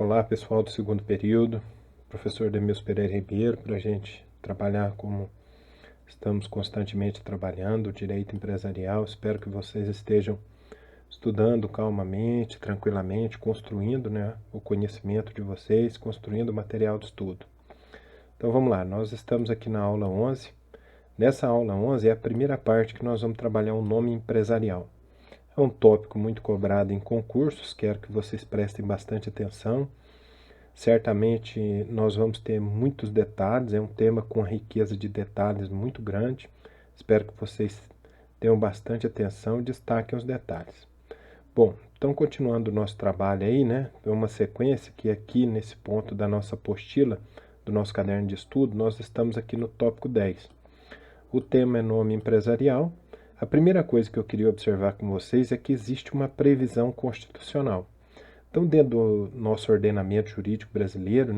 Olá, pessoal do segundo período, professor Demilson Pereira Ribeiro, para a gente trabalhar como estamos constantemente trabalhando, o direito empresarial. Espero que vocês estejam estudando calmamente, tranquilamente, construindo, o conhecimento de vocês, construindo o material de estudo. Então vamos lá, nós estamos aqui na aula 11. Nessa aula 11 é a primeira parte que nós vamos trabalhar o nome empresarial. É um tópico muito cobrado em concursos, quero que vocês prestem bastante atenção. Certamente nós vamos ter muitos detalhes, é um tema com riqueza de detalhes muito grande. Espero que vocês tenham bastante atenção e destaquem os detalhes. Bom, então continuando o nosso trabalho aí, é uma sequência que aqui nesse ponto da nossa apostila, do nosso caderno de estudo, nós estamos aqui no tópico 10. O tema é nome empresarial. A primeira coisa que eu queria observar com vocês é que existe uma previsão constitucional. Então, dentro do nosso ordenamento jurídico brasileiro,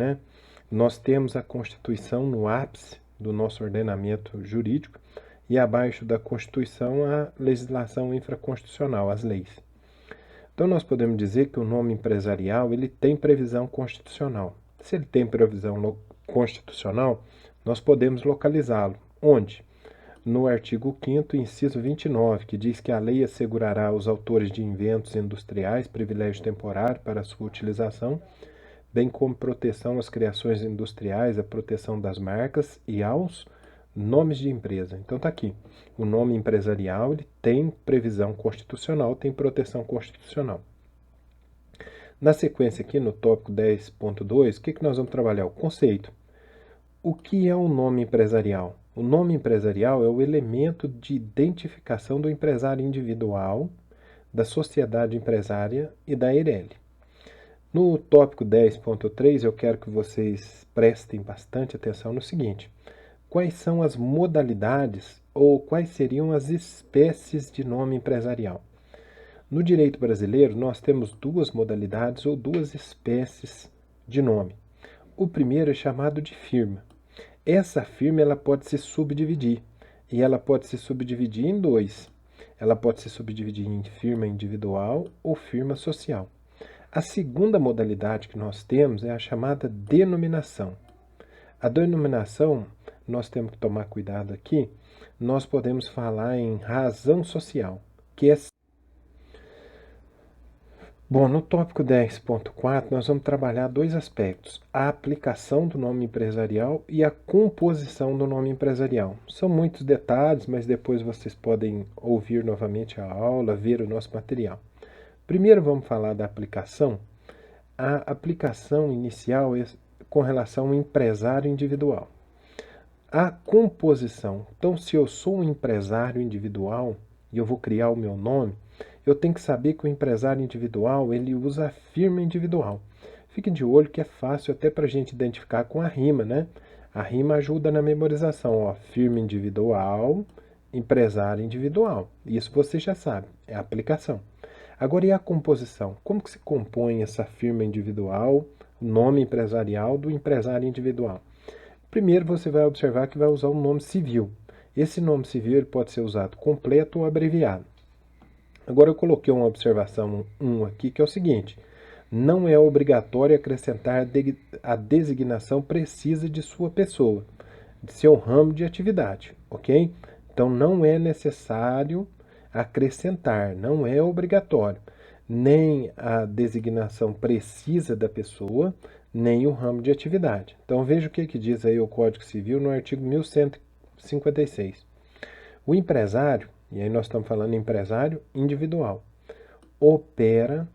nós temos a Constituição no ápice do nosso ordenamento jurídico e abaixo da Constituição a legislação infraconstitucional, as leis. Então, nós podemos dizer que o nome empresarial ele tem previsão constitucional. Se ele tem previsão constitucional, nós podemos localizá-lo. Onde? No artigo 5º, inciso 29, que diz que a lei assegurará aos autores de inventos industriais privilégio temporário para sua utilização, bem como proteção às criações industriais, a proteção das marcas e aos nomes de empresa. Então está aqui, o nome empresarial ele tem previsão constitucional, tem proteção constitucional. Na sequência aqui, no tópico 10.2, o que nós vamos trabalhar? O conceito. O que é o nome empresarial? O nome empresarial é o elemento de identificação do empresário individual, da sociedade empresária e da EIRELI. No tópico 10.3, eu quero que vocês prestem bastante atenção no seguinte. Quais são as modalidades ou quais seriam as espécies de nome empresarial? No direito brasileiro, nós temos duas modalidades ou duas espécies de nome. O primeiro é chamado de firma. Essa firma ela pode se subdividir, e ela pode se subdividir em dois. Ela pode se subdividir em firma individual ou firma social. A segunda modalidade que nós temos é a chamada denominação. A denominação, nós temos que tomar cuidado aqui, nós podemos falar em razão social, que é... Bom, no tópico 10.4, nós vamos trabalhar dois aspectos, a aplicação do nome empresarial e a composição do nome empresarial. São muitos detalhes, mas depois vocês podem ouvir novamente a aula, ver o nosso material. Primeiro vamos falar da aplicação. A aplicação inicial é com relação ao empresário individual. A composição. Então, se eu sou um empresário individual e eu vou criar o meu nome, eu tenho que saber que o empresário individual, ele usa a firma individual. Fique de olho que é fácil até para a gente identificar com a rima, A rima ajuda na memorização, ó, firma individual, empresário individual. Isso você já sabe, é a aplicação. Agora, e a composição? Como que se compõe essa firma individual, nome empresarial do empresário individual? Primeiro, você vai observar que vai usar um nome civil. Esse nome civil ele pode ser usado completo ou abreviado. Agora eu coloquei uma observação 1 aqui, que é o seguinte. Não é obrigatório acrescentar a designação precisa de sua pessoa, de seu ramo de atividade, ok? Então não é necessário acrescentar, não é obrigatório, nem a designação precisa da pessoa, nem o ramo de atividade. Então veja o que diz aí o Código Civil no artigo 1156. O empresário, e aí nós estamos falando empresário individual, opera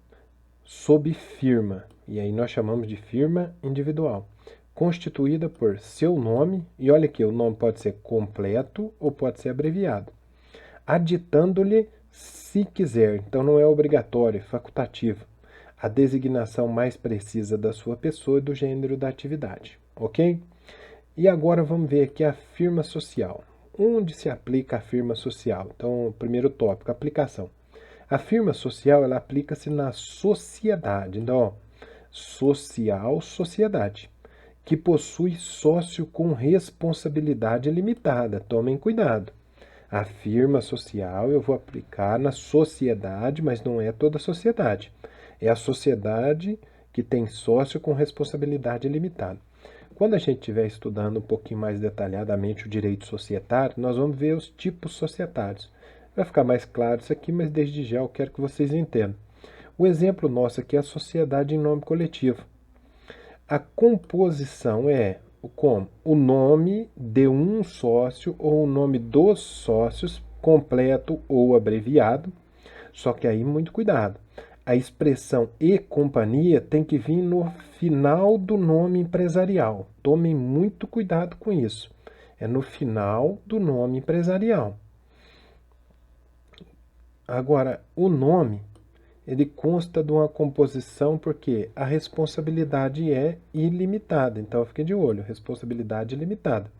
sob firma, e aí nós chamamos de firma individual, constituída por seu nome, e olha aqui, o nome pode ser completo ou pode ser abreviado, aditando-lhe se quiser, então não é obrigatório, é facultativo, a designação mais precisa da sua pessoa e do gênero da atividade, ok? E agora vamos ver aqui a firma social. Onde se aplica a firma social? Então, primeiro tópico, aplicação. A firma social, ela aplica-se na sociedade. Então, ó, social, sociedade, que possui sócio com responsabilidade limitada. Tomem cuidado. A firma social eu vou aplicar na sociedade, mas não é toda a sociedade. É a sociedade que tem sócio com responsabilidade limitada. Quando a gente estiver estudando um pouquinho mais detalhadamente o direito societário, nós vamos ver os tipos societários. Vai ficar mais claro isso aqui, mas desde já eu quero que vocês entendam. O exemplo nosso aqui é a sociedade em nome coletivo. A composição é como o nome de um sócio ou o nome dos sócios, completo ou abreviado. Só que aí, muito cuidado. A expressão e companhia tem que vir no final do nome empresarial. Tomem muito cuidado com isso. É no final do nome empresarial. Agora, o nome, ele consta de uma composição porque a responsabilidade é ilimitada. Então, fique de olho, responsabilidade ilimitada.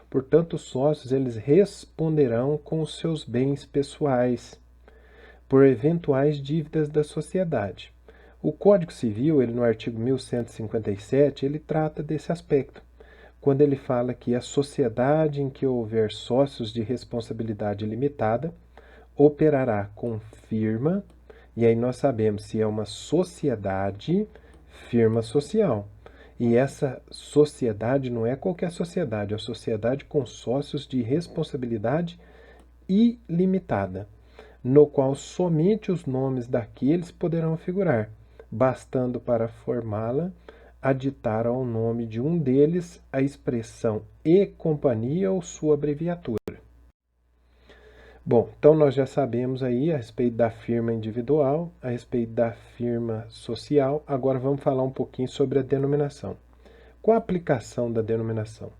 Portanto, os sócios, eles responderão com os seus bens pessoais por eventuais dívidas da sociedade. O Código Civil, ele no artigo 1157, ele trata desse aspecto, quando ele fala que a sociedade em que houver sócios de responsabilidade limitada operará com firma, e aí nós sabemos se é uma sociedade, firma social. E essa sociedade não é qualquer sociedade, é a sociedade com sócios de responsabilidade ilimitada, no qual somente os nomes daqueles poderão figurar, bastando para formá-la aditar ao nome de um deles a expressão e companhia ou sua abreviatura. Bom, então nós já sabemos aí a respeito da firma individual, a respeito da firma social. Agora vamos falar um pouquinho sobre a denominação. Qual a aplicação da denominação?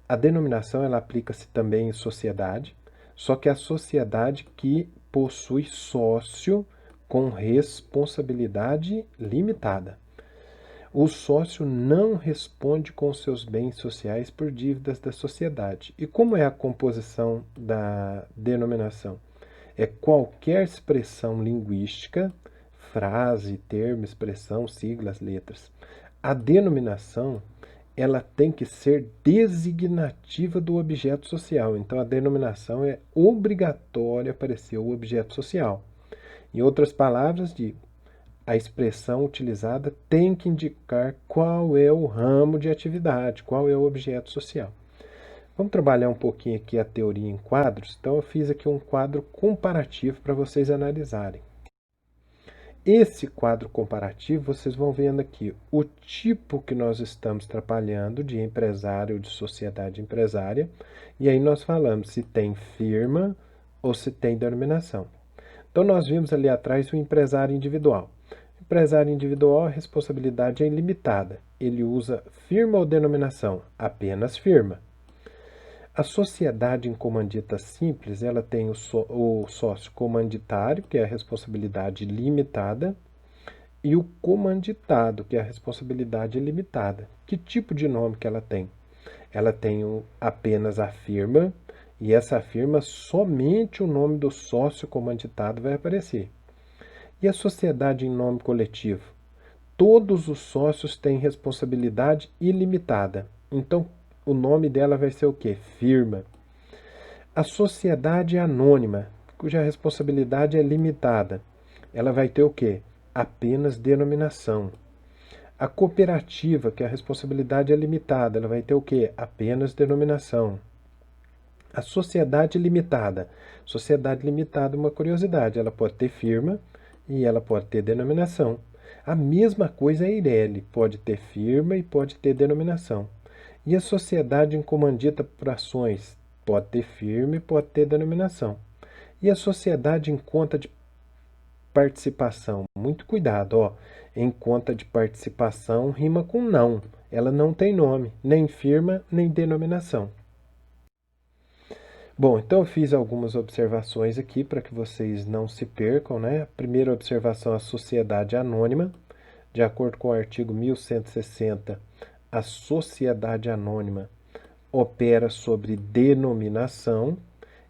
A denominação ela aplica-se também em sociedade, só que a sociedade que possui sócio com responsabilidade limitada. O sócio não responde com seus bens sociais por dívidas da sociedade. E como é a composição da denominação? É qualquer expressão linguística, frase, termo, expressão, siglas, letras. A denominação, ela tem que ser designativa do objeto social. Então, a denominação é obrigatória aparecer o objeto social. Em outras palavras, digo, a expressão utilizada tem que indicar qual é o ramo de atividade, qual é o objeto social. Vamos trabalhar um pouquinho aqui a teoria em quadros. Então, eu fiz aqui um quadro comparativo para vocês analisarem. Esse quadro comparativo, vocês vão vendo aqui o tipo que nós estamos trabalhando de empresário ou de sociedade empresária. E aí nós falamos se tem firma ou se tem denominação. Então, nós vimos ali atrás o empresário individual. O empresário individual, a responsabilidade é ilimitada. Ele usa firma ou denominação? Apenas firma. A sociedade em comandita simples, ela tem o sócio comanditário, que é a responsabilidade limitada, e o comanditado, que é a responsabilidade limitada. Que tipo de nome que ela tem? Ela tem apenas a firma, e essa firma, somente o nome do sócio comanditado vai aparecer. E a sociedade em nome coletivo? Todos os sócios têm responsabilidade ilimitada. Então, o nome dela vai ser o quê? Firma. A sociedade anônima, cuja responsabilidade é limitada, ela vai ter o quê? Apenas denominação. A cooperativa, que a responsabilidade é limitada, ela vai ter o quê? Apenas denominação. A sociedade limitada. Sociedade limitada, uma curiosidade, ela pode ter firma e ela pode ter denominação. A mesma coisa é a Eireli, pode ter firma e pode ter denominação. E a sociedade em comandita por ações pode ter firma e pode ter denominação. E a sociedade em conta de participação, muito cuidado, ó, em conta de participação rima com não. Ela não tem nome, nem firma, nem denominação. Bom, então eu fiz algumas observações aqui para que vocês não se percam, né? A primeira observação, a sociedade anônima. De acordo com o artigo 1160, a sociedade anônima opera sobre denominação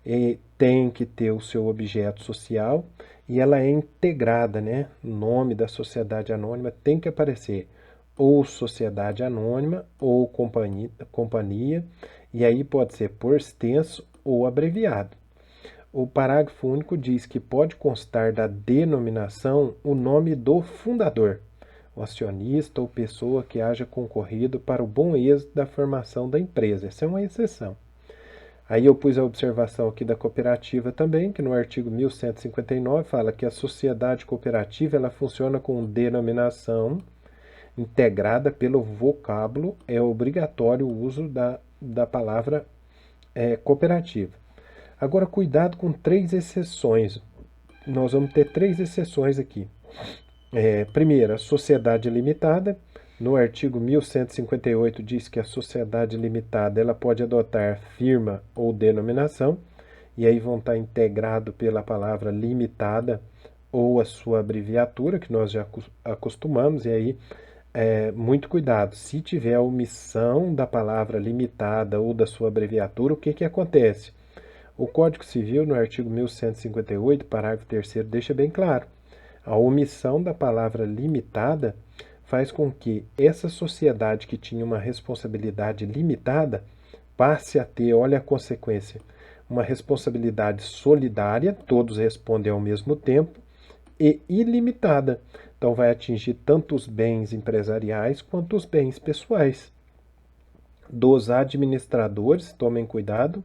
e tem que ter o seu objeto social e ela é integrada, né? O nome da sociedade anônima tem que aparecer ou sociedade anônima ou companhia, e aí pode ser por extenso ou abreviado. O parágrafo único diz que pode constar da denominação o nome do fundador. o acionista ou pessoa que haja concorrido para o bom êxito da formação da empresa. Essa é uma exceção. Aí eu pus a observação aqui da cooperativa também, que no artigo 1159 fala que a sociedade cooperativa ela funciona com denominação integrada pelo vocábulo, é obrigatório o uso da palavra cooperativa. Agora, cuidado com 3 exceções. Nós vamos ter 3 exceções aqui. Primeiro, a sociedade limitada. No artigo 1158 diz que a sociedade limitada ela pode adotar firma ou denominação, e aí vão estar integrado pela palavra limitada ou a sua abreviatura, que nós já acostumamos, e aí muito cuidado. Se tiver a omissão da palavra limitada ou da sua abreviatura, o que acontece? O Código Civil, no artigo 1158, parágrafo 3º, deixa bem claro. A omissão da palavra limitada faz com que essa sociedade que tinha uma responsabilidade limitada passe a ter, olha a consequência, uma responsabilidade solidária, todos respondem ao mesmo tempo, e ilimitada. Então vai atingir tanto os bens empresariais quanto os bens pessoais. Dos administradores, tomem cuidado,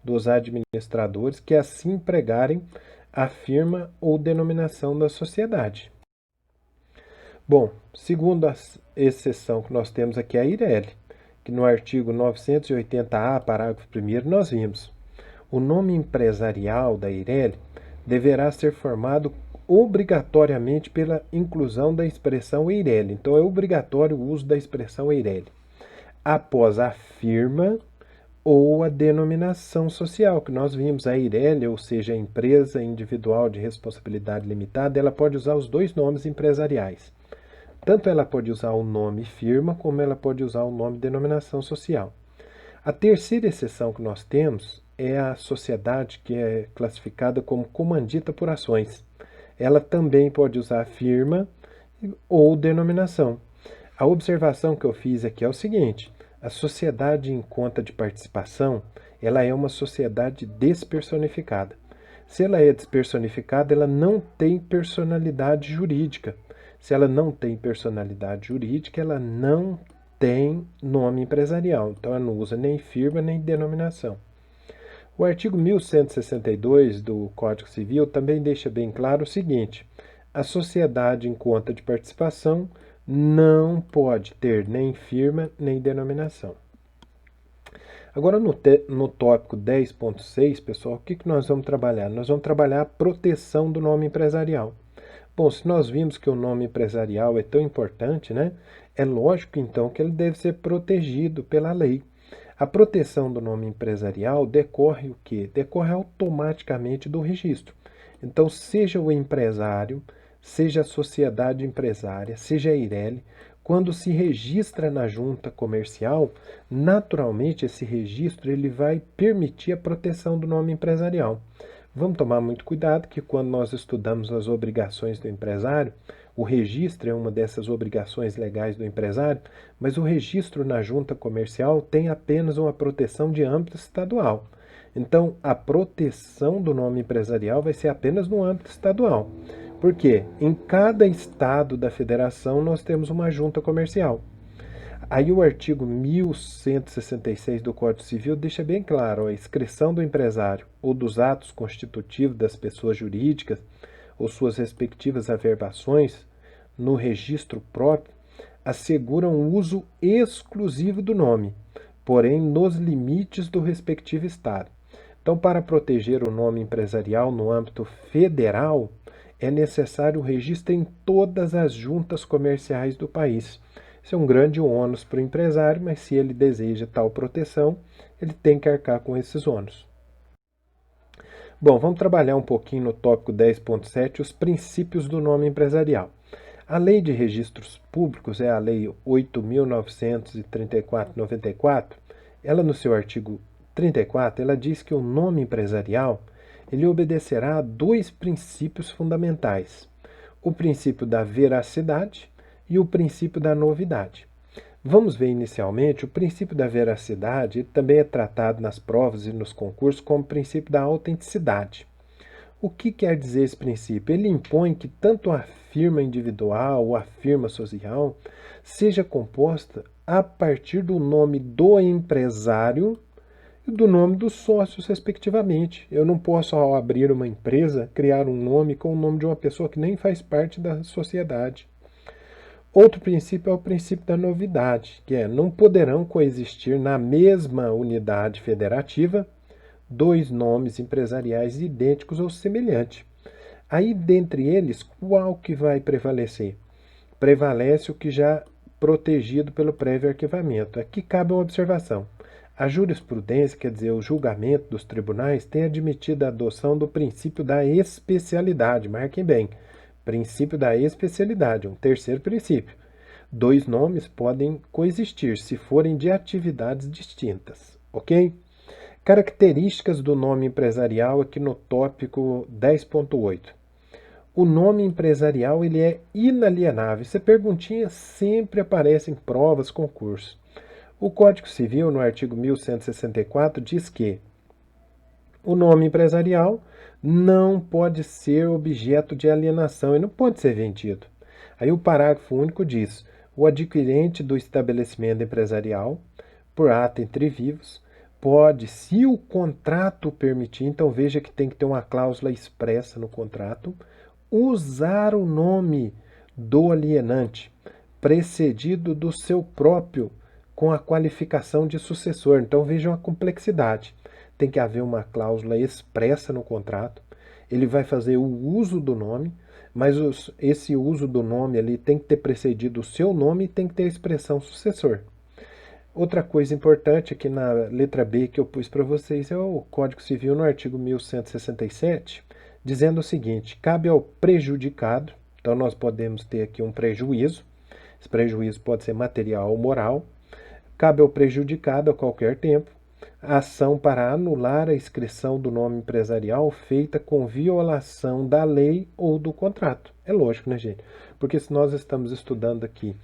dos administradores que assim empregarem a firma ou denominação da sociedade. Bom, segundo a exceção que nós temos aqui é a Eireli, que no artigo 980-A, parágrafo 1º, nós vimos. O nome empresarial da Eireli deverá ser formado obrigatoriamente pela inclusão da expressão Eireli. Então, é obrigatório o uso da expressão Eireli após a firma ou a denominação social, que nós vimos a Eireli, ou seja, a empresa individual de responsabilidade limitada, ela pode usar os 2 nomes empresariais. Tanto ela pode usar o nome firma, como ela pode usar o nome denominação social. A terceira exceção que nós temos é a sociedade que é classificada como comandita por ações. Ela também pode usar firma ou denominação. A observação que eu fiz aqui é o seguinte: a sociedade em conta de participação, ela é uma sociedade despersonificada. Se ela é despersonificada, ela não tem personalidade jurídica. Se ela não tem personalidade jurídica, ela não tem nome empresarial. Então, ela não usa nem firma nem denominação. O artigo 1162 do Código Civil também deixa bem claro o seguinte: a sociedade em conta de participação não pode ter nem firma nem denominação. Agora, no tópico 10.6, pessoal, o que nós vamos trabalhar? Nós vamos trabalhar a proteção do nome empresarial. Bom, se nós vimos que o nome empresarial é tão importante, né? É lógico, então, que ele deve ser protegido pela lei. A proteção do nome empresarial decorre o quê? Decorre automaticamente do registro. Então, seja o empresário, seja a sociedade empresária, seja a Eireli, quando se registra na junta comercial, naturalmente esse registro ele vai permitir a proteção do nome empresarial. Vamos tomar muito cuidado que quando nós estudamos as obrigações do empresário, o registro é uma dessas obrigações legais do empresário, mas o registro na junta comercial tem apenas uma proteção de âmbito estadual. Então, a proteção do nome empresarial vai ser apenas no âmbito estadual. Por quê? Em cada estado da federação nós temos uma junta comercial. Aí o artigo 1166 do Código Civil deixa bem claro: a inscrição do empresário ou dos atos constitutivos das pessoas jurídicas ou suas respectivas averbações no registro próprio asseguram o uso exclusivo do nome, porém nos limites do respectivo estado. Então, para proteger o nome empresarial no âmbito federal, é necessário o registro em todas as juntas comerciais do país. Isso é um grande ônus para o empresário, mas se ele deseja tal proteção, ele tem que arcar com esses ônus. Bom, vamos trabalhar um pouquinho no tópico 10.7, os princípios do nome empresarial. A Lei de Registros Públicos é a Lei 8.934/94. Ela, no seu artigo 34, ela diz que o nome empresarial ele obedecerá a 2 princípios fundamentais: o princípio da veracidade e o princípio da novidade. Vamos ver inicialmente o princípio da veracidade, também é tratado nas provas e nos concursos como princípio da autenticidade. O que quer dizer esse princípio? Ele impõe que tanto a firma individual ou a firma social seja composta a partir do nome do empresário e do nome dos sócios, respectivamente. Eu não posso, ao abrir uma empresa, criar um nome com o nome de uma pessoa que nem faz parte da sociedade. Outro princípio é o princípio da novidade, que é: não poderão coexistir na mesma unidade federativa dois nomes empresariais idênticos ou semelhantes. Aí, dentre eles, qual que vai prevalecer? Prevalece o que já protegido pelo prévio arquivamento. Aqui cabe uma observação. A jurisprudência, quer dizer, o julgamento dos tribunais, tem admitido a adoção do princípio da especialidade. Marquem bem, princípio da especialidade, um terceiro princípio. Dois nomes podem coexistir se forem de atividades distintas, ok? Características do nome empresarial aqui no tópico 10.8. O nome empresarial ele é inalienável. Essa perguntinha sempre aparece em provas, concursos. O Código Civil, no artigo 1164, diz que o nome empresarial não pode ser objeto de alienação e não pode ser vendido. Aí o parágrafo único diz: o adquirente do estabelecimento empresarial, por ato entre vivos, pode, se o contrato permitir, então veja que tem que ter uma cláusula expressa no contrato, usar o nome do alienante, precedido do seu próprio, com a qualificação de sucessor. Então vejam a complexidade. Tem que haver uma cláusula expressa no contrato. Ele vai fazer o uso do nome, mas esse uso do nome ali tem que ter precedido o seu nome e tem que ter a expressão sucessor. Outra coisa importante aqui na letra B que eu pus para vocês é o Código Civil no artigo 1167, dizendo o seguinte: cabe ao prejudicado, então nós podemos ter aqui um prejuízo, esse prejuízo pode ser material ou moral, cabe ao prejudicado a qualquer tempo a ação para anular a inscrição do nome empresarial feita com violação da lei ou do contrato. É lógico, né, gente? Porque se nós estamos estudando aqui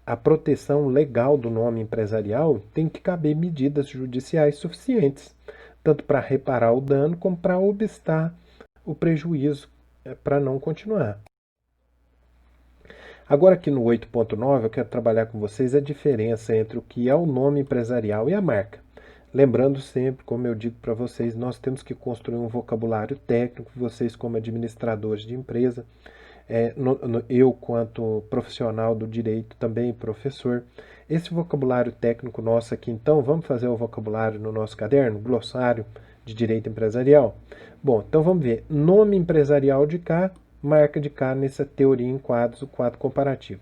a proteção legal do nome empresarial, tem que caber medidas judiciais suficientes, tanto para reparar o dano como para obstar o prejuízo, para não continuar. Agora aqui no 8.9 eu quero trabalhar com vocês a diferença entre o que é o nome empresarial e a marca. Lembrando sempre, como eu digo para vocês, nós temos que construir um vocabulário técnico, vocês como administradores de empresa, eu quanto profissional do direito, também professor. Esse vocabulário técnico nosso aqui, então, vamos fazer o vocabulário no nosso caderno, glossário de direito empresarial? Bom, então vamos ver. Nome empresarial de cá, marca de cá nessa teoria em quadros, o quadro comparativo.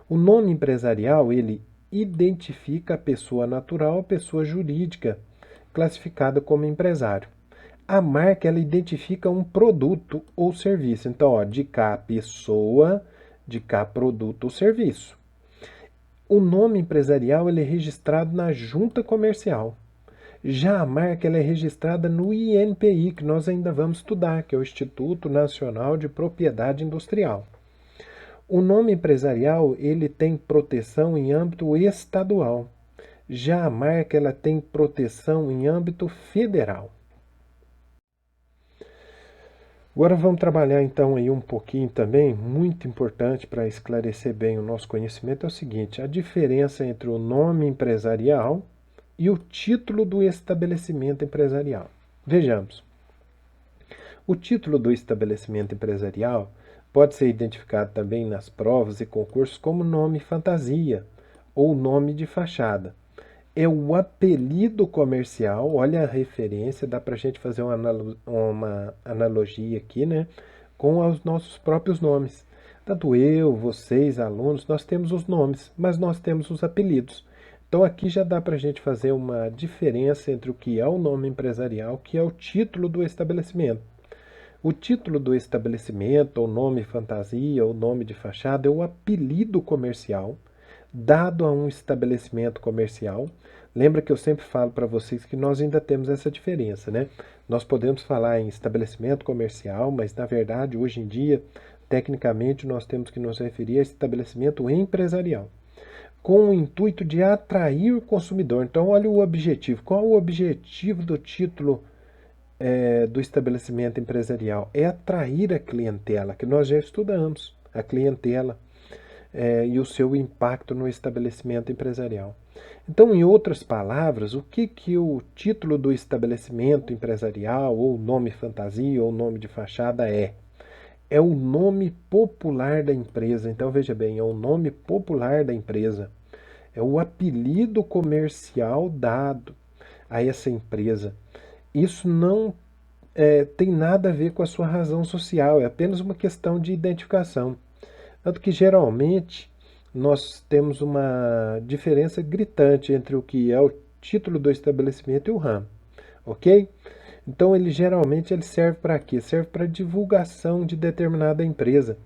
O nome empresarial, ele identifica a pessoa natural, a pessoa jurídica, classificada como empresário. A marca, ela identifica um produto ou serviço. Então, ó, de cá pessoa, de cá produto ou serviço. O nome empresarial, ele é registrado na junta comercial. Já a marca, ela é registrada no INPI, que nós ainda vamos estudar, que é o Instituto Nacional de Propriedade Industrial. O nome empresarial, ele tem proteção em âmbito estadual. Já a marca, ela tem proteção em âmbito federal. Agora vamos trabalhar então aí um pouquinho também, muito importante para esclarecer bem o nosso conhecimento, é o seguinte: a diferença entre o nome empresarial e o título do estabelecimento empresarial. Vejamos. O título do estabelecimento empresarial pode ser identificado também nas provas e concursos como nome fantasia ou nome de fachada. É o apelido comercial, olha a referência, dá para a gente fazer uma analogia aqui, né, com os nossos próprios nomes. Tanto eu, vocês, alunos, nós temos os nomes, mas nós temos os apelidos. Então aqui já dá para a gente fazer uma diferença entre o que é o nome empresarial, que é o título do estabelecimento. O título do estabelecimento, ou nome fantasia, ou nome de fachada, é o apelido comercial dado a um estabelecimento comercial. Lembra que eu sempre falo para vocês que nós ainda temos essa diferença, né? Nós podemos falar em estabelecimento comercial, mas na verdade, hoje em dia, tecnicamente, nós temos que nos referir a estabelecimento empresarial, com o intuito de atrair o consumidor. Então, olha o objetivo. Qual o objetivo do título do estabelecimento empresarial é atrair a clientela, que nós já estudamos, a clientela e o seu impacto no estabelecimento empresarial. Então, em outras palavras, o que o título do estabelecimento empresarial, ou nome fantasia, ou nome de fachada é? É o nome popular da empresa. Então, veja bem, é o nome popular da empresa. É o apelido comercial dado a essa empresa. Isso não tem nada a ver com a sua razão social, é apenas uma questão de identificação. Tanto que geralmente nós temos uma diferença gritante entre o que é o título do estabelecimento e o ramo, ok? Então ele geralmente serve para quê? Serve para divulgação de determinada empresa,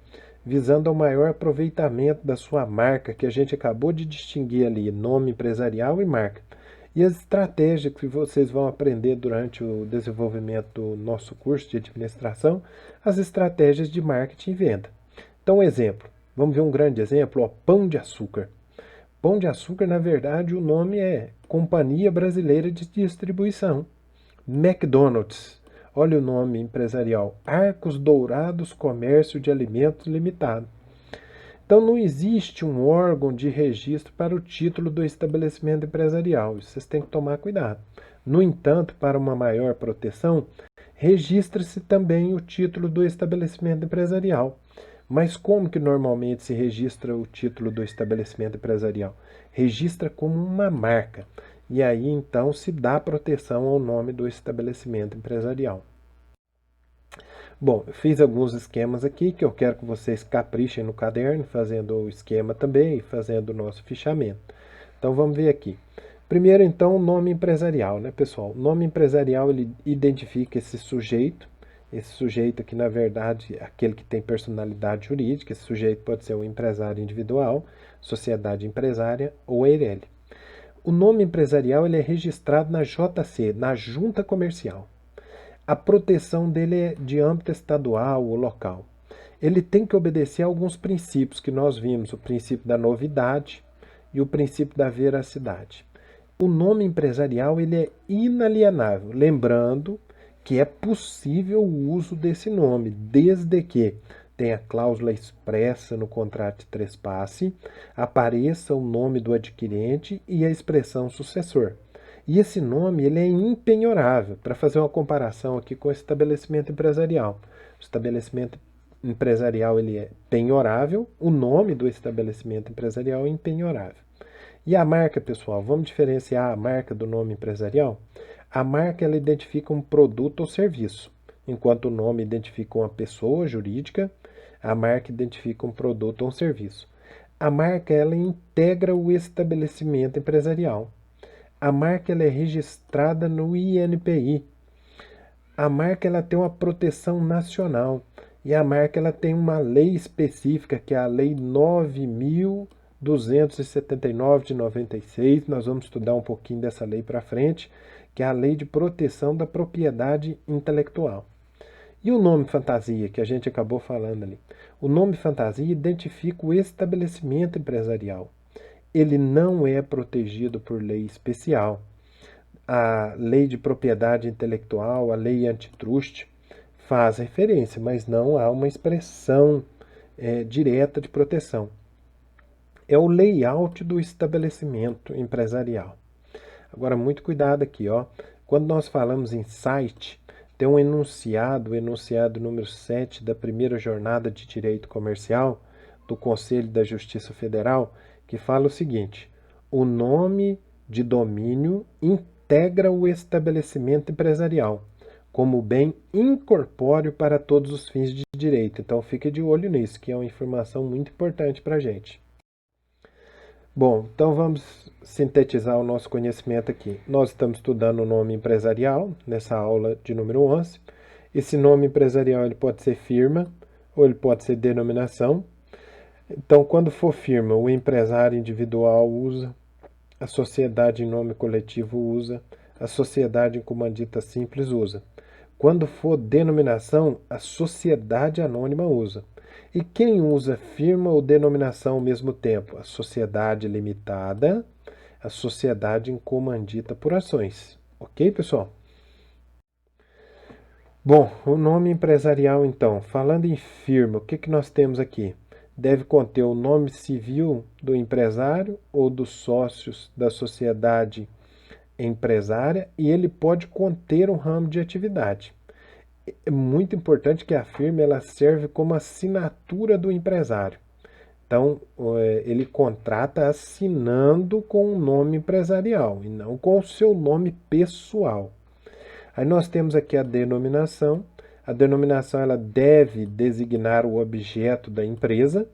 visando ao maior aproveitamento da sua marca, que a gente acabou de distinguir ali, nome empresarial e marca. E as estratégias que vocês vão aprender durante o desenvolvimento do nosso curso de administração, as estratégias de marketing e venda. Então, exemplo, vamos ver um grande exemplo, ó, Pão de Açúcar. Pão de Açúcar, na verdade, o nome é Companhia Brasileira de Distribuição. McDonald's, olha o nome empresarial, Arcos Dourados Comércio de Alimentos Limitado. Então não existe um órgão de registro para o título do estabelecimento empresarial, isso vocês têm que tomar cuidado. No entanto, para uma maior proteção, registra-se também o título do estabelecimento empresarial. Mas como que normalmente se registra o título do estabelecimento empresarial? Registra como uma marca. E aí então se dá proteção ao nome do estabelecimento empresarial. Bom, eu fiz alguns esquemas aqui que eu quero que vocês caprichem no caderno, fazendo o esquema também e fazendo o nosso fichamento. Então vamos ver aqui. Primeiro então o nome empresarial, né, pessoal? O nome empresarial ele identifica esse sujeito aqui na verdade é aquele que tem personalidade jurídica, esse sujeito pode ser um empresário individual, sociedade empresária ou EIRELI. O nome empresarial ele é registrado na JC, na Junta Comercial. A proteção dele é de âmbito estadual ou local. Ele tem que obedecer a alguns princípios que nós vimos, o princípio da novidade e o princípio da veracidade. O nome empresarial ele é inalienável, lembrando que é possível o uso desse nome, desde que tenha cláusula expressa no contrato de trespasse, apareça o nome do adquirente e a expressão sucessor. E esse nome ele é impenhorável. Para fazer uma comparação aqui com o estabelecimento empresarial. O estabelecimento empresarial ele é penhorável, o nome do estabelecimento empresarial é impenhorável. E a marca, pessoal, vamos diferenciar a marca do nome empresarial? A marca ela identifica um produto ou serviço, enquanto o nome identifica uma pessoa jurídica, a marca identifica um produto ou um serviço. A marca ela integra o estabelecimento empresarial. A marca ela é registrada no INPI. A marca ela tem uma proteção nacional e a marca ela tem uma lei específica, que é a Lei 9.279 de 96. Nós vamos estudar um pouquinho dessa lei para frente, que é a Lei de Proteção da Propriedade Intelectual. E o nome fantasia, que a gente acabou falando ali? O nome fantasia identifica o estabelecimento empresarial. Ele não é protegido por lei especial. A lei de propriedade intelectual, a lei antitrust, faz referência, mas não há uma expressão direta de proteção. É o layout do estabelecimento empresarial. Agora, muito cuidado aqui, ó. Quando nós falamos em site, tem um enunciado, o enunciado número 7 da primeira jornada de direito comercial do Conselho da Justiça Federal, que fala o seguinte: o nome de domínio integra o estabelecimento empresarial como bem incorpóreo para todos os fins de direito. Então fique de olho nisso, que é uma informação muito importante para a gente. Bom, então vamos sintetizar o nosso conhecimento aqui. Nós estamos estudando o nome empresarial nessa aula de número 11. Esse nome empresarial ele pode ser firma ou ele pode ser denominação. Então, quando for firma, o empresário individual usa, a sociedade em nome coletivo usa, a sociedade em comandita simples usa. Quando for denominação, a sociedade anônima usa. E quem usa firma ou denominação ao mesmo tempo? A sociedade limitada, a sociedade em comandita por ações. Ok, pessoal? Bom, o nome empresarial então, falando em firma, o que que nós temos aqui? Deve conter o nome civil do empresário ou dos sócios da sociedade empresária e ele pode conter um ramo de atividade. É muito importante que a firma ela serve como assinatura do empresário. Então, ele contrata assinando com o nome empresarial e não com o seu nome pessoal. Aí nós temos aqui a denominação. A denominação ela deve designar o objeto da empresa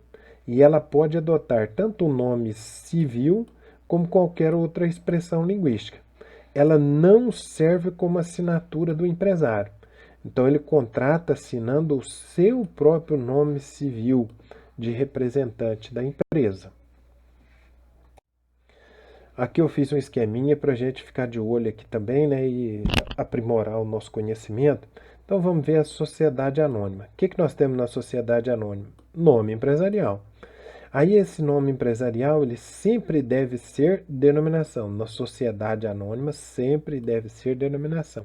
e ela pode adotar tanto o nome civil como qualquer outra expressão linguística. Ela não serve como assinatura do empresário. Então ele contrata assinando o seu próprio nome civil de representante da empresa. Aqui eu fiz um esqueminha para a gente ficar de olho aqui também, né, e aprimorar o nosso conhecimento. Então vamos ver a sociedade anônima. O que que nós temos na sociedade anônima? Nome empresarial. Aí esse nome empresarial ele sempre deve ser denominação. Na sociedade anônima sempre deve ser denominação.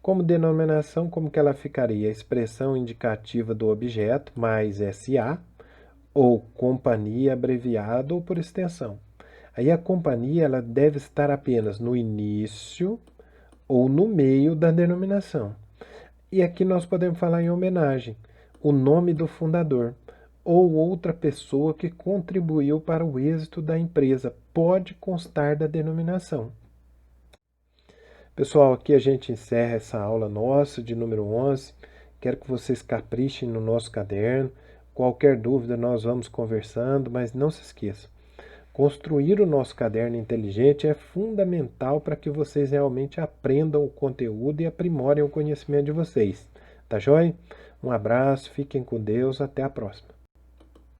Como denominação, como que ela ficaria? A expressão indicativa do objeto mais SA ou companhia abreviado ou por extensão. Aí a companhia ela deve estar apenas no início ou no meio da denominação. E aqui nós podemos falar em homenagem, o nome do fundador ou outra pessoa que contribuiu para o êxito da empresa pode constar da denominação. Pessoal, aqui a gente encerra essa aula nossa de número 11. Quero que vocês caprichem no nosso caderno. Qualquer dúvida nós vamos conversando, mas não se esqueçam. Construir o nosso caderno inteligente é fundamental para que vocês realmente aprendam o conteúdo e aprimorem o conhecimento de vocês. Tá joia? Um abraço, fiquem com Deus, até a próxima.